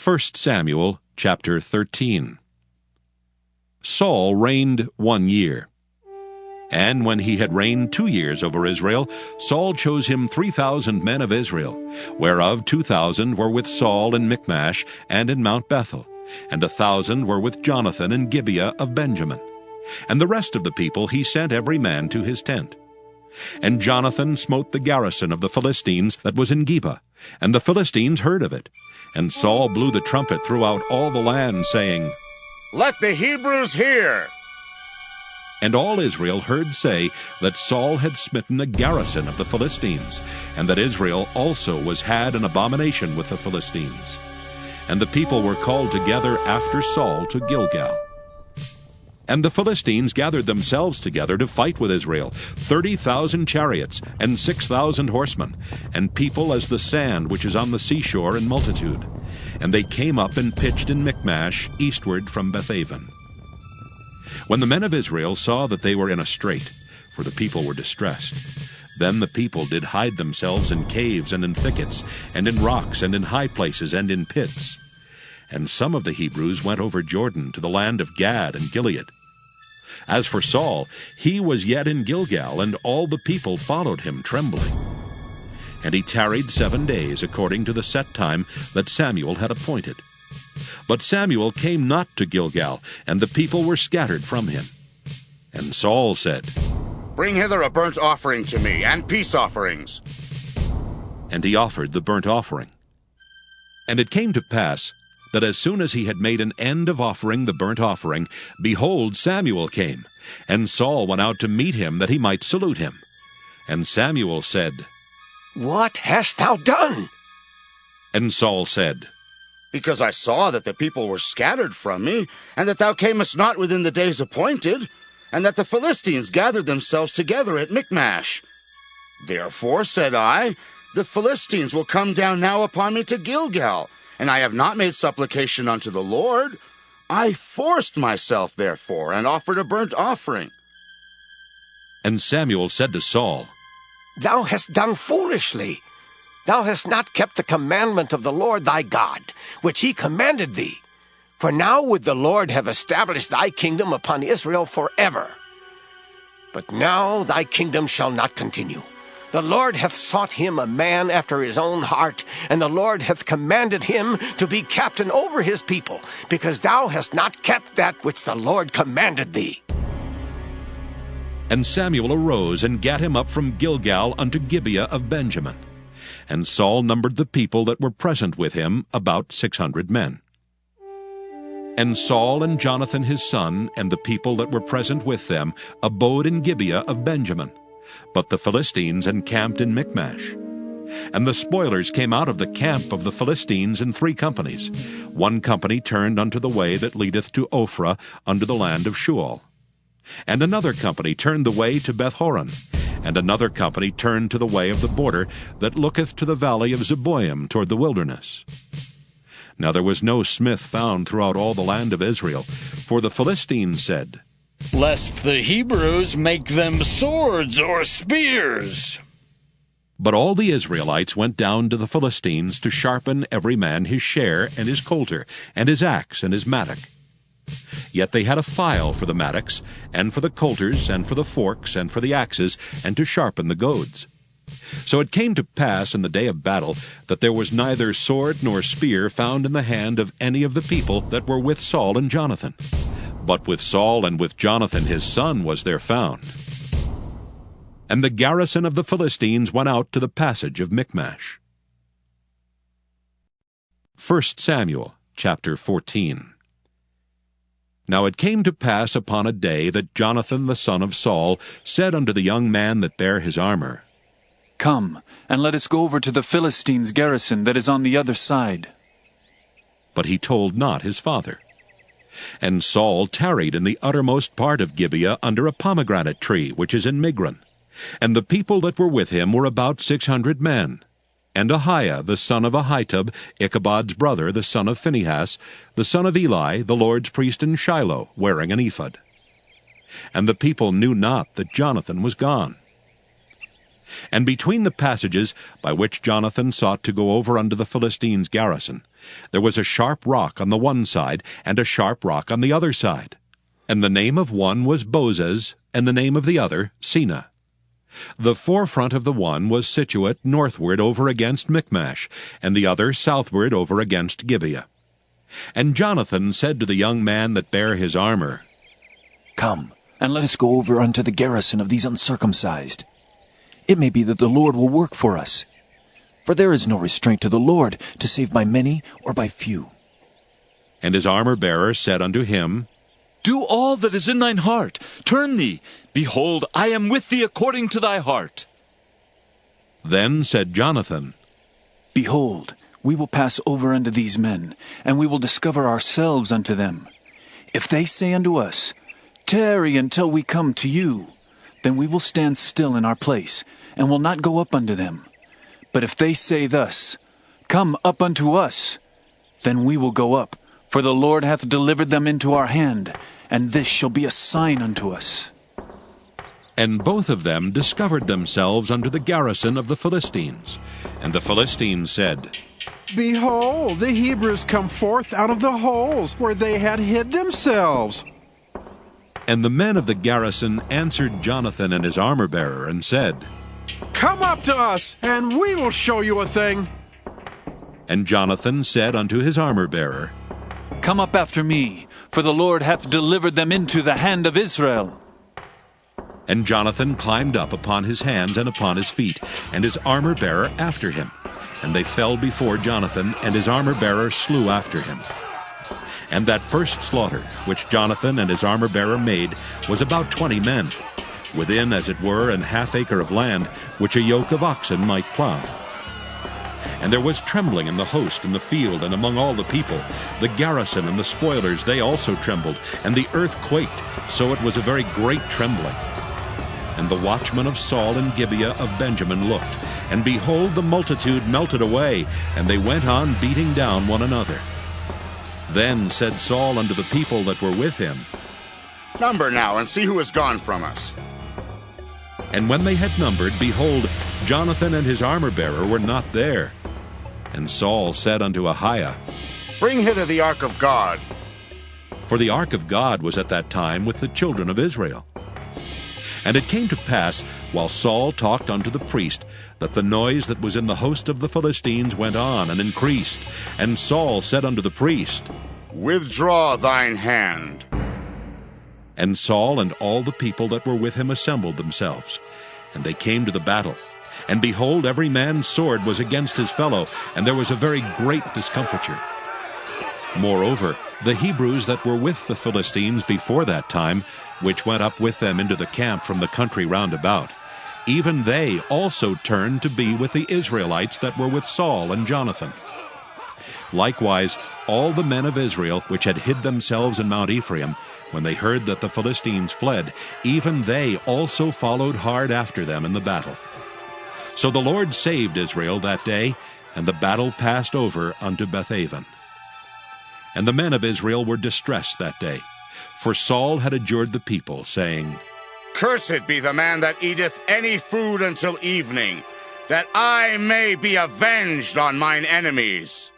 1 Samuel chapter 13. Saul reigned 1 year. And when he had reigned 2 years over Israel, Saul chose him 3,000 men of Israel, whereof 2,000 were with Saul in Michmash and in Mount Bethel, and 1,000 were with Jonathan in Gibeah of Benjamin. And the rest of the people he sent every man to his tent. And Jonathan smote the garrison of the Philistines that was in Geba, and the Philistines heard of it. And Saul blew the trumpet throughout all the land, saying, "Let the Hebrews hear!" And all Israel heard say that Saul had smitten a garrison of the Philistines, and that Israel also was had an abomination with the Philistines. And the people were called together after Saul to Gilgal. And the Philistines gathered themselves together to fight with Israel, 30,000 chariots, and 6,000 horsemen, and people as the sand which is on the seashore in multitude. And they came up and pitched in Michmash, eastward from Bethaven. When the men of Israel saw that they were in a strait, for the people were distressed, then the people did hide themselves in caves and in thickets, and in rocks, and in high places, and in pits. And some of the Hebrews went over Jordan to the land of Gad and Gilead. As for Saul, he was yet in Gilgal, and all the people followed him trembling. And he tarried 7 days, according to the set time that Samuel had appointed. But Samuel came not to Gilgal, and the people were scattered from him. And Saul said, "Bring hither a burnt offering to me, and peace offerings." And he offered the burnt offering. And it came to pass, that as soon as he had made an end of offering the burnt offering, behold, Samuel came, and Saul went out to meet him, that he might salute him. And Samuel said, "What hast thou done?" And Saul said, "Because I saw that the people were scattered from me, and that thou camest not within the days appointed, and that the Philistines gathered themselves together at Michmash. Therefore, said I, the Philistines will come down now upon me to Gilgal, and I have not made supplication unto the Lord. I forced myself, therefore, and offered a burnt offering." And Samuel said to Saul, "Thou hast done foolishly. Thou hast not kept the commandment of the Lord thy God, which he commanded thee. For now would the Lord have established thy kingdom upon Israel forever. But now thy kingdom shall not continue. The Lord hath sought him a man after his own heart, and the Lord hath commanded him to be captain over his people, because thou hast not kept that which the Lord commanded thee." And Samuel arose and gat him up from Gilgal unto Gibeah of Benjamin. And Saul numbered the people that were present with him, about 600 men. And Saul and Jonathan his son, and the people that were present with them, abode in Gibeah of Benjamin. But the Philistines encamped in Michmash. And the spoilers came out of the camp of the Philistines in 3 companies. 1 company turned unto the way that leadeth to Ophrah, unto the land of Shual. And another company turned the way to Bethhoron. And another company turned to the way of the border that looketh to the valley of Zeboim toward the wilderness. Now there was no smith found throughout all the land of Israel, for the Philistines said, "Lest the Hebrews make them swords or spears." But all the Israelites went down to the Philistines to sharpen every man his share, and his coulter, and his axe, and his mattock. Yet they had a file for the mattocks, and for the coulters, and for the forks, and for the axes, and to sharpen the goads. So it came to pass in the day of battle that there was neither sword nor spear found in the hand of any of the people that were with Saul and Jonathan. But with Saul and with Jonathan his son was there found. And the garrison of the Philistines went out to the passage of Michmash. 1 Samuel chapter 14. Now it came to pass upon a day that Jonathan the son of Saul said unto the young man that bare his armor, "Come, and let us go over to the Philistines' garrison that is on the other side." But he told not his father. And Saul tarried in the uttermost part of Gibeah under a pomegranate tree, which is in Migron. And the people that were with him were about 600 men. And Ahiah the son of Ahitub, Ichabod's brother, the son of Phinehas, the son of Eli, the Lord's priest in Shiloh, wearing an ephod. And the people knew not that Jonathan was gone. And between the passages by which Jonathan sought to go over unto the Philistines' garrison, there was a sharp rock on the one side, and a sharp rock on the other side. And the name of one was Bozez, and the name of the other Seneh. The forefront of the one was situate northward over against Michmash, and the other southward over against Gibeah. And Jonathan said to the young man that bare his armor, Come, and let us go over unto the garrison of these uncircumcised. It may be that the Lord will work for us. For there is no restraint to the Lord to save by many or by few. And his armor-bearer said unto him, Do all that is in thine heart. Turn thee. Behold, I am with thee according to thy heart. Then said Jonathan, Behold, we will pass over unto these men, and we will discover ourselves unto them. If they say unto us, Tarry until we come to you, then we will stand still in our place, and will not go up unto them. But if they say thus, Come up unto us, then we will go up, for the Lord hath delivered them into our hand, and this shall be a sign unto us. And both of them discovered themselves unto the garrison of the Philistines. And the Philistines said, Behold, the Hebrews come forth out of the holes where they had hid themselves. And the men of the garrison answered Jonathan and his armor-bearer, and said, Come up to us, and we will show you a thing. And Jonathan said unto his armor-bearer, Come up after me, for the Lord hath delivered them into the hand of Israel. And Jonathan climbed up upon his hands and upon his feet, and his armor-bearer after him. And they fell before Jonathan, and his armor-bearer slew after him. And that first slaughter, which Jonathan and his armor-bearer made, was about 20 men, within, as it were, an half acre of land, which a yoke of oxen might plow. And there was trembling in the host in the field, and among all the people. The garrison and the spoilers, they also trembled, and the earth quaked, so it was a very great trembling. And the watchmen of Saul and Gibeah of Benjamin looked, and behold, the multitude melted away, and they went on beating down one another. Then said Saul unto the people that were with him, Number now, and see who is gone from us. And when they had numbered, behold, Jonathan and his armor-bearer were not there. And Saul said unto Ahiah, Bring hither the ark of God. For the ark of God was at that time with the children of Israel. And it came to pass, while Saul talked unto the priest, that the noise that was in the host of the Philistines went on and increased. And Saul said unto the priest, Withdraw thine hand. And Saul and all the people that were with him assembled themselves. And they came to the battle. And behold, every man's sword was against his fellow, and there was a very great discomfiture. Moreover, the Hebrews that were with the Philistines before that time, which went up with them into the camp from the country round about, even they also turned to be with the Israelites that were with Saul and Jonathan. Likewise, all the men of Israel which had hid themselves in Mount Ephraim, when they heard that the Philistines fled, even they also followed hard after them in the battle. So the Lord saved Israel that day, and the battle passed over unto Bethaven. And the men of Israel were distressed that day, for Saul had adjured the people, saying, Cursed be the man that eateth any food until evening, that I may be avenged on mine enemies.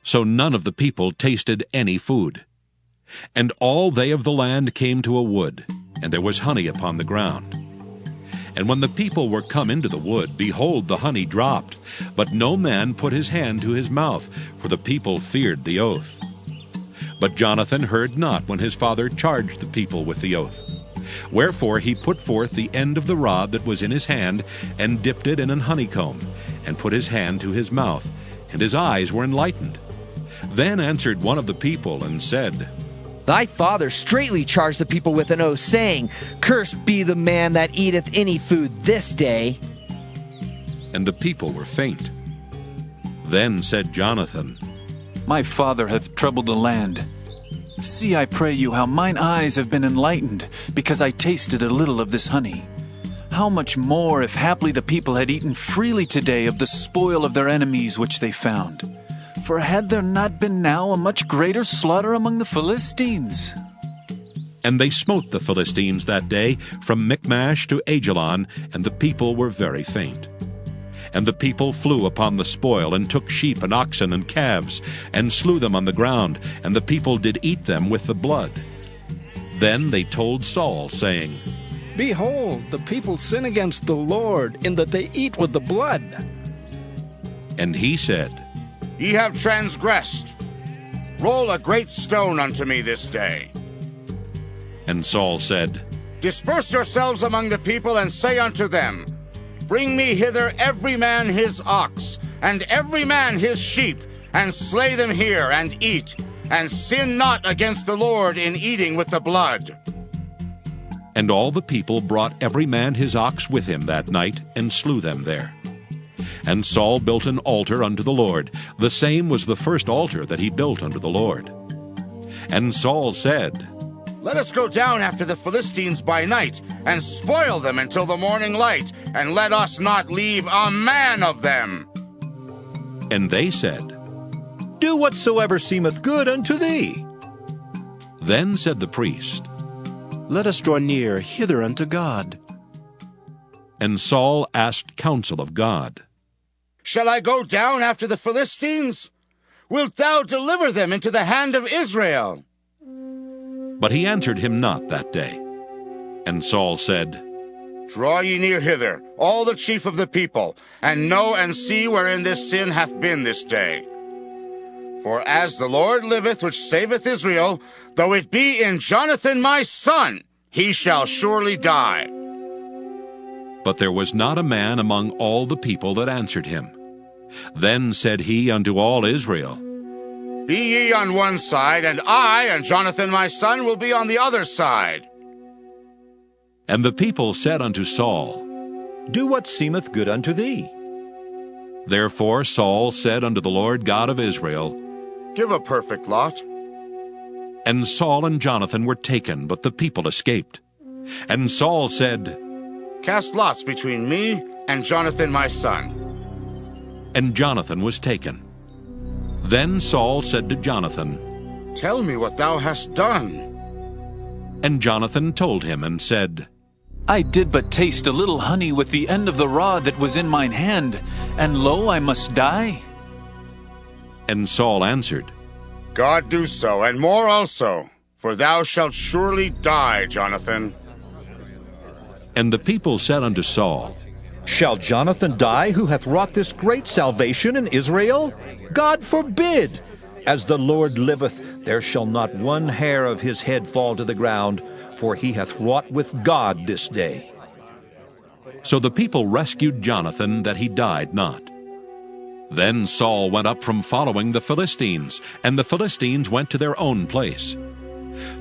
So none of the people tasted any food. And all they of the land came to a wood, and there was honey upon the ground. And when the people were come into the wood, behold, the honey dropped, but no man put his hand to his mouth, for the people feared the oath. But Jonathan heard not when his father charged the people with the oath. Wherefore he put forth the end of the rod that was in his hand, and dipped it in an honeycomb, and put his hand to his mouth, and his eyes were enlightened. Then answered one of the people, and said, Thy father straitly charged the people with an oath, saying, Cursed be the man that eateth any food this day. And the people were faint. Then said Jonathan, My father hath troubled the land. See, I pray you, how mine eyes have been enlightened, because I tasted a little of this honey. How much more, if haply the people had eaten freely today of the spoil of their enemies which they found? For had there not been now a much greater slaughter among the Philistines? And they smote the Philistines that day from Michmash to Ajalon, and the people were very faint. And the people flew upon the spoil, and took sheep and oxen and calves, and slew them on the ground, and the people did eat them with the blood. Then they told Saul, saying, Behold, the people sin against the Lord, in that they eat with the blood. And he said, Ye have transgressed. Roll a great stone unto me this day. And Saul said, Disperse yourselves among the people, and say unto them, Bring me hither every man his ox, and every man his sheep, and slay them here, and eat, and sin not against the Lord in eating with the blood. And all the people brought every man his ox with him that night, and slew them there. And Saul built an altar unto the Lord. The same was the first altar that he built unto the Lord. And Saul said, Let us go down after the Philistines by night, and spoil them until the morning light, and let us not leave a man of them. And they said, Do whatsoever seemeth good unto thee. Then said the priest, Let us draw near hither unto God. And Saul asked counsel of God. Shall I go down after the Philistines? Wilt thou deliver them into the hand of Israel? But he answered him not that day. And Saul said, Draw ye near hither, all the chief of the people, and know and see wherein this sin hath been this day. For as the Lord liveth, which saveth Israel, though it be in Jonathan my son, he shall surely die. But there was not a man among all the people that answered him. Then said he unto all Israel, Be ye on one side, and I and Jonathan my son will be on the other side. And the people said unto Saul, Do what seemeth good unto thee. Therefore Saul said unto the Lord God of Israel, Give a perfect lot. And Saul and Jonathan were taken, but the people escaped. And Saul said, Cast lots between me and Jonathan my son. And Jonathan was taken. Then Saul said to Jonathan, Tell me what thou hast done. And Jonathan told him and said, I did but taste a little honey with the end of the rod that was in mine hand, and lo, I must die. And Saul answered, God do so, and more also, for thou shalt surely die, Jonathan. And the people said unto Saul, Shall Jonathan die, who hath wrought this great salvation in Israel? God forbid! As the Lord liveth, there shall not one hair of his head fall to the ground, for he hath wrought with God this day. So the people rescued Jonathan, that he died not. Then Saul went up from following the Philistines, and the Philistines went to their own place.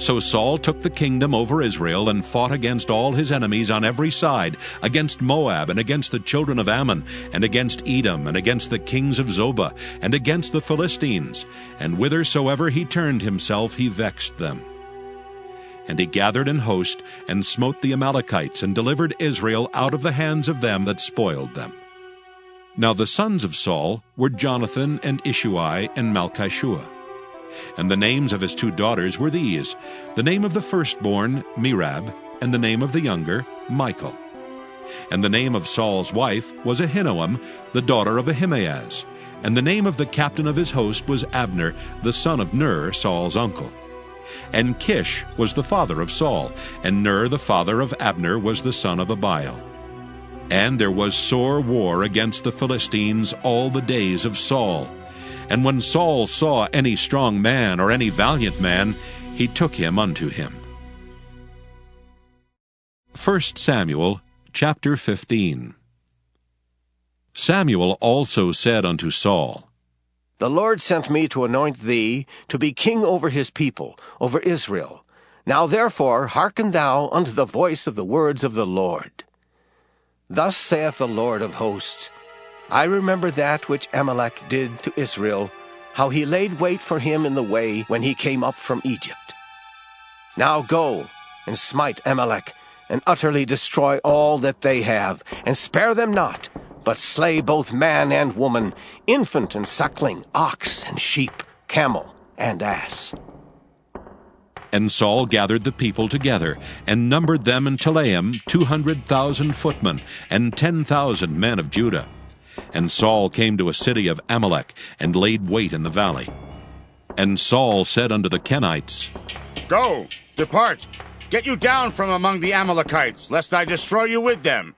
So Saul took the kingdom over Israel, and fought against all his enemies on every side, against Moab, and against the children of Ammon, and against Edom, and against the kings of Zobah, and against the Philistines. And whithersoever he turned himself, he vexed them. And he gathered an host, and smote the Amalekites, and delivered Israel out of the hands of them that spoiled them. Now the sons of Saul were Jonathan, and Ishuai, and Malchishua. And the names of his two daughters were these: the name of the firstborn, Merab, and the name of the younger, Michal. And the name of Saul's wife was Ahinoam, the daughter of Ahimaaz. And the name of the captain of his host was Abner, the son of Ner, Saul's uncle. And Kish was the father of Saul, and Ner the father of Abner was the son of Abiel. And there was sore war against the Philistines all the days of Saul. And when Saul saw any strong man or any valiant man, he took him unto him. 1 Samuel chapter 15. Samuel also said unto Saul, The Lord sent me to anoint thee to be king over his people, over Israel. Now therefore hearken thou unto the voice of the words of the Lord. Thus saith the Lord of hosts, I remember that which Amalek did to Israel, how he laid wait for him in the way when he came up from Egypt. Now go, and smite Amalek, and utterly destroy all that they have, and spare them not, but slay both man and woman, infant and suckling, ox and sheep, camel and ass. And Saul gathered the people together, and numbered them in Telaim 200,000 footmen, and 10,000 men of Judah. And Saul came to a city of Amalek, and laid wait in the valley. And Saul said unto the Kenites, Go, depart, get you down from among the Amalekites, lest I destroy you with them.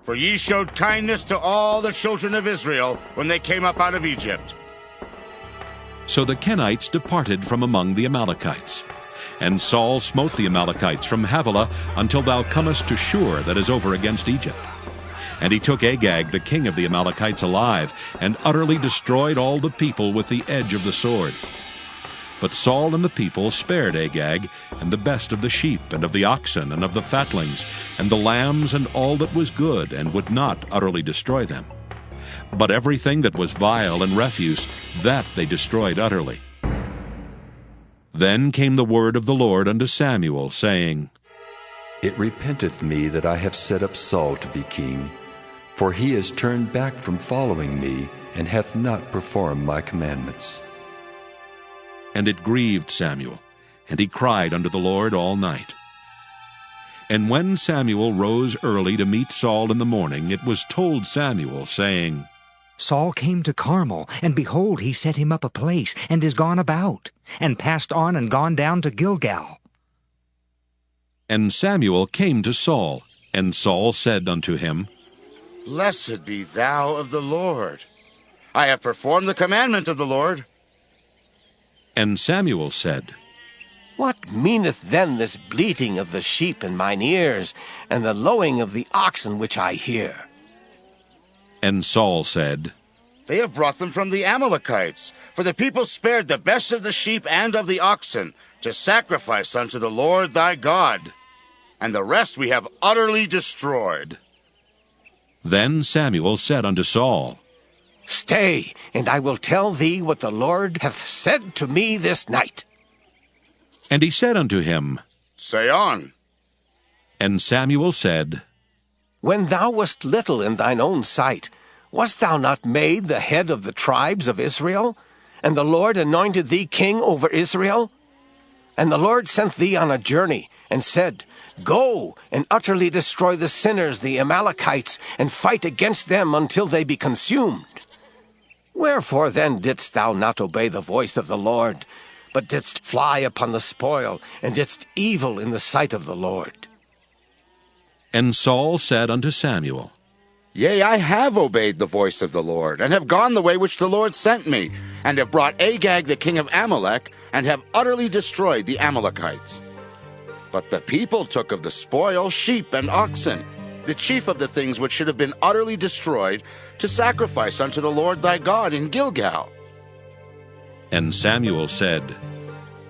For ye showed kindness to all the children of Israel when they came up out of Egypt. So the Kenites departed from among the Amalekites. And Saul smote the Amalekites from Havilah until thou comest to Shur, that is over against Egypt. And he took Agag the king of the Amalekites alive, and utterly destroyed all the people with the edge of the sword. But Saul and the people spared Agag, and the best of the sheep, and of the oxen, and of the fatlings, and the lambs, and all that was good, and would not utterly destroy them. But everything that was vile and refuse, that they destroyed utterly. Then came the word of the Lord unto Samuel, saying, It repenteth me that I have set up Saul to be king, for he is turned back from following me, and hath not performed my commandments. And it grieved Samuel, and he cried unto the Lord all night. And when Samuel rose early to meet Saul in the morning, it was told Samuel, saying, Saul came to Carmel, and behold, he set him up a place, and is gone about, and passed on and gone down to Gilgal. And Samuel came to Saul, and Saul said unto him, Blessed be thou of the Lord. I have performed the commandment of the Lord. And Samuel said, What meaneth then this bleating of the sheep in mine ears, and the lowing of the oxen which I hear? And Saul said, They have brought them from the Amalekites, for the people spared the best of the sheep and of the oxen, to sacrifice unto the Lord thy God, and the rest we have utterly destroyed. Then Samuel said unto Saul, Stay, and I will tell thee what the Lord hath said to me this night. And he said unto him, Say on. And Samuel said, When thou wast little in thine own sight, wast thou not made the head of the tribes of Israel? And the Lord anointed thee king over Israel? And the Lord sent thee on a journey, and said, Go, and utterly destroy the sinners, the Amalekites, and fight against them until they be consumed. Wherefore then didst thou not obey the voice of the Lord, but didst fly upon the spoil, and didst evil in the sight of the Lord? And Saul said unto Samuel, Yea, I have obeyed the voice of the Lord, and have gone the way which the Lord sent me, and have brought Agag the king of Amalek, and have utterly destroyed the Amalekites. But the people took of the spoil sheep and oxen, the chief of the things which should have been utterly destroyed, to sacrifice unto the Lord thy God in Gilgal. And Samuel said,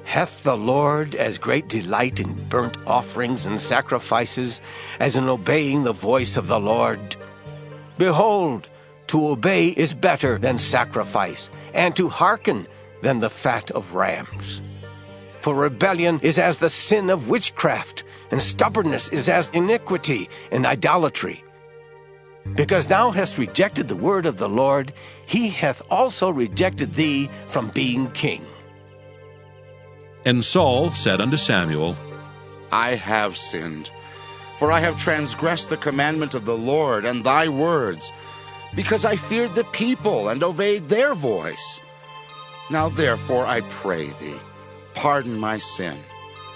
Hath the Lord as great delight in burnt offerings and sacrifices as in obeying the voice of the Lord? Behold, to obey is better than sacrifice, and to hearken than the fat of rams. For rebellion is as the sin of witchcraft, and stubbornness is as iniquity and idolatry. Because thou hast rejected the word of the Lord, he hath also rejected thee from being king. And Saul said unto Samuel, I have sinned, for I have transgressed the commandment of the Lord and thy words, because I feared the people and obeyed their voice. Now therefore I pray thee, pardon my sin,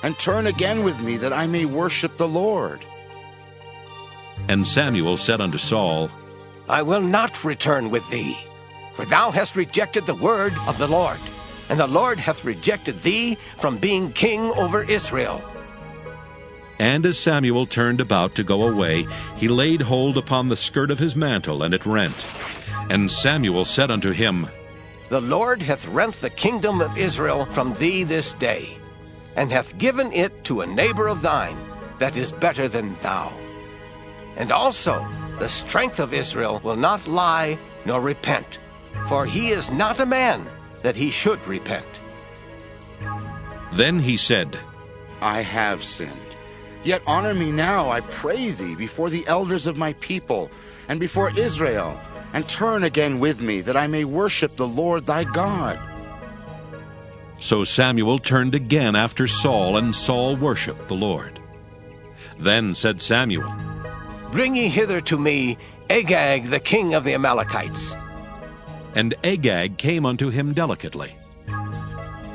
and turn again with me, that I may worship the Lord. And Samuel said unto Saul, I will not return with thee, for thou hast rejected the word of the Lord, and the Lord hath rejected thee from being king over Israel. And as Samuel turned about to go away, he laid hold upon the skirt of his mantle, and it rent. And Samuel said unto him, The Lord hath rent the kingdom of Israel from thee this day, and hath given it to a neighbor of thine that is better than thou. And also the strength of Israel will not lie nor repent, for he is not a man that he should repent. Then he said, I have sinned. Yet honor me now, I pray thee, before the elders of my people, and before Israel, and turn again with me, that I may worship the Lord thy God. So Samuel turned again after Saul, and Saul worshipped the Lord. Then said Samuel, Bring ye hither to me Agag, the king of the Amalekites. And Agag came unto him delicately.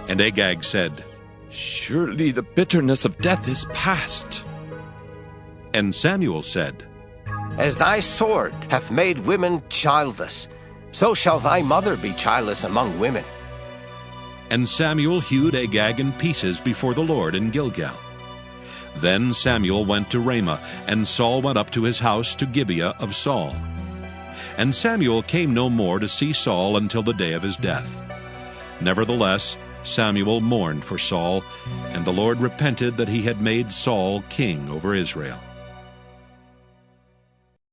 And Agag said, Surely the bitterness of death is past. And Samuel said, As thy sword hath made women childless, so shall thy mother be childless among women. And Samuel hewed Agag in pieces before the Lord in Gilgal. Then Samuel went to Ramah, and Saul went up to his house to Gibeah of Saul. And Samuel came no more to see Saul until the day of his death. Nevertheless, Samuel mourned for Saul, and the Lord repented that he had made Saul king over Israel.